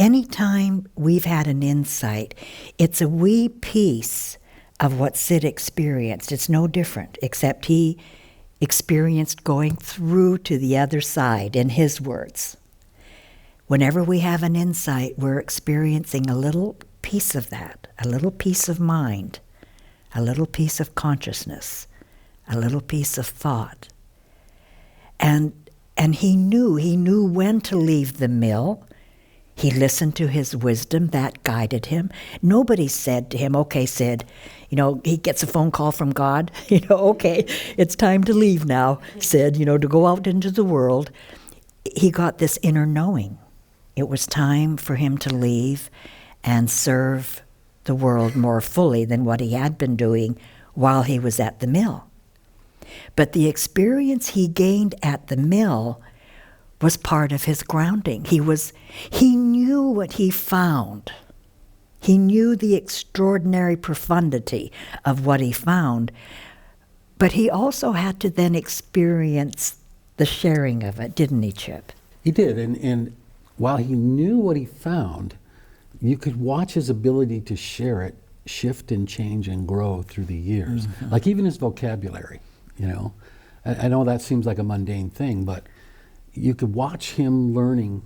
anytime we've had an insight, it's a wee piece of what Sid experienced. It's no different, except he experienced going through to the other side, in his words. Whenever we have an insight, we're experiencing a little piece of that, a little piece of mind, a little piece of consciousness, a little piece of thought. And he knew when to leave the mill. He listened to his wisdom, that guided him. Nobody said to him, okay, Sid, he gets a phone call from God, okay, it's time to leave now, Sid, to go out into the world. He got this inner knowing. It was time for him to leave and serve the world more fully than what he had been doing while he was at the mill. But the experience he gained at the mill was part of his grounding. He knew what he found. He knew the extraordinary profundity of what he found, but he also had to then experience the sharing of it, didn't he, Chip? He did, and while he knew what he found, you could watch his ability to share it shift and change and grow through the years. Mm-hmm. Like even his vocabulary, I know that seems like a mundane thing, but you could watch him learning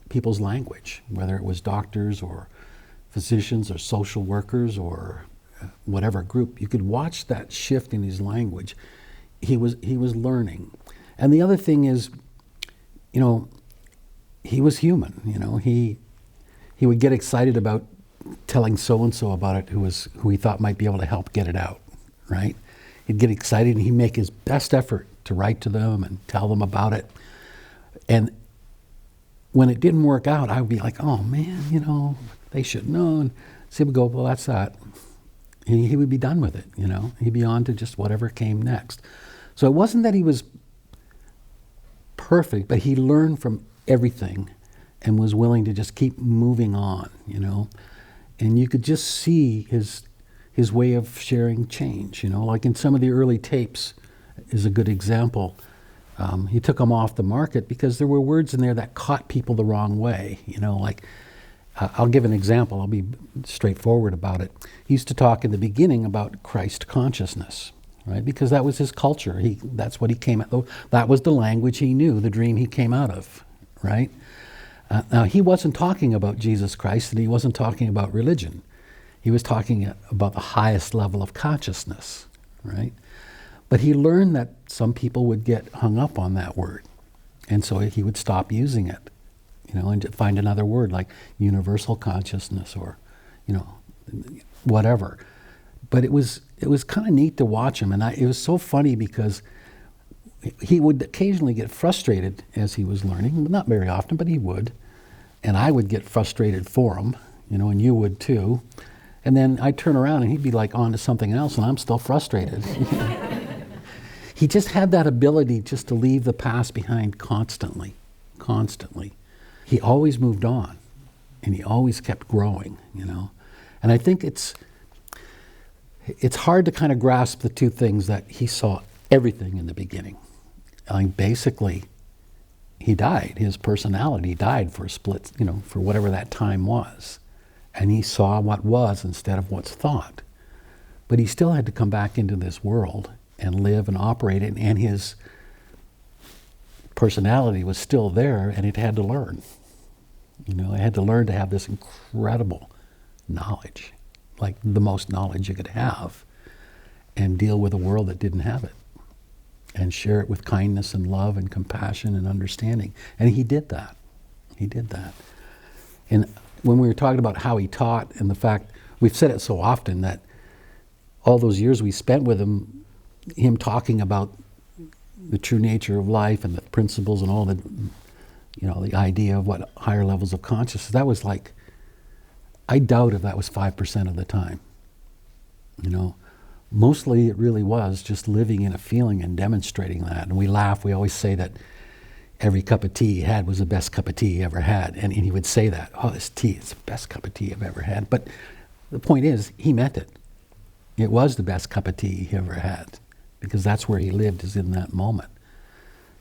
people's language, whether it was doctors or physicians or social workers or whatever group. You could watch that shift in his language. He was learning. And the other thing is, he was human. He would get excited about telling so-and-so about it who he thought might be able to help get it out, right? He'd get excited and he'd make his best effort to write to them and tell them about it. And when it didn't work out, I would be like, oh man, they should know. And so he would go, well, that's that. And he would be done with it, He'd be on to just whatever came next. So it wasn't that he was perfect, but he learned from everything and was willing to just keep moving on, And you could just see his way of sharing change, like in some of the early tapes is a good example. He took them off the market because there were words in there that caught people the wrong way, I'll give an example. I'll be straightforward about it. He used to talk in the beginning about Christ consciousness, right? Because that was his culture. That's what he came out. That was the language he knew, the dream he came out of, right? Now, he wasn't talking about Jesus Christ, and he wasn't talking about religion. He was talking about the highest level of consciousness, right? But he learned that some people would get hung up on that word, and so he would stop using it, and find another word like universal consciousness or, whatever. But it was kind of neat to watch him, and it was so funny because he would occasionally get frustrated as he was learning, not very often, but he would. And I would get frustrated for him, and you would too. And then I'd turn around and he'd be like on to something else and I'm still frustrated. He just had that ability just to leave the past behind constantly. He always moved on and he always kept growing, And I think it's hard to kind of grasp the two things, that he saw everything in the beginning. Basically, he died. His personality died for a split, for whatever that time was. And he saw what was instead of what's thought. But he still had to come back into this world and live and operate it, and his personality was still there, and it had to learn. It had to learn to have this incredible knowledge, like the most knowledge you could have, and deal with a world that didn't have it, and share it with kindness and love and compassion and understanding. And he did that. And when we were talking about how he taught and the fact, we've said it so often that all those years we spent with him talking about the true nature of life and the principles and all the, the idea of what higher levels of consciousness, that was like, I doubt if that was 5% of the time. Mostly it really was just living in a feeling and demonstrating that. And we laugh, we always say that every cup of tea he had was the best cup of tea he ever had. And he would say that, oh, this tea is the best cup of tea I've ever had. But the point is, he meant it. It was the best cup of tea he ever had, because that's where he lived, is in that moment.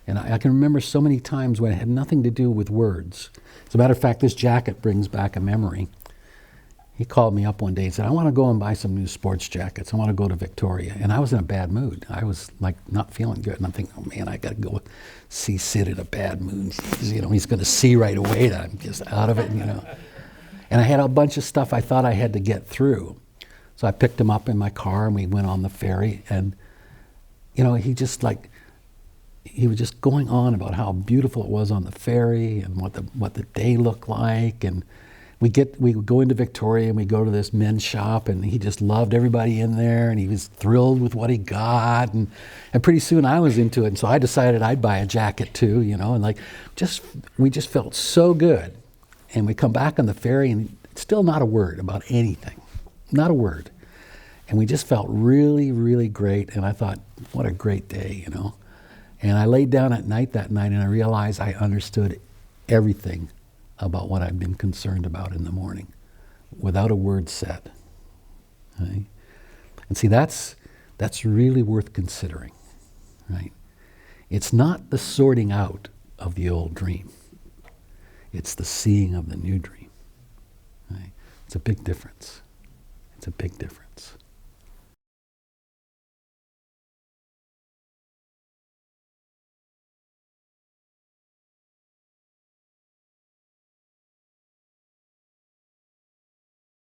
And I can remember so many times when it had nothing to do with words. As a matter of fact, this jacket brings back a memory. He called me up one day and said, I want to go and buy some new sports jackets. I want to go to Victoria. And I was in a bad mood. I was like not feeling good. And I'm thinking, oh man, I got to go see Sid in a bad mood. He's going to see right away that I'm just out of it, And I had a bunch of stuff I thought I had to get through. So I picked him up in my car and we went on the ferry. And, he was just going on about how beautiful it was on the ferry and what the day looked like. And we would go into Victoria and we go to this men's shop, and he just loved everybody in there, and he was thrilled with what he got. And pretty soon I was into it, and so I decided I'd buy a jacket too, and we just felt so good. And we come back on the ferry and still not a word about anything, not a word. And we just felt really, really great. And I thought, what a great day, And I laid down at night that night and I realized I understood everything about what I've been concerned about in the morning without a word said. Right? And see, that's really worth considering. Right? It's not the sorting out of the old dream. It's the seeing of the new dream. Right? It's a big difference. It's a big difference.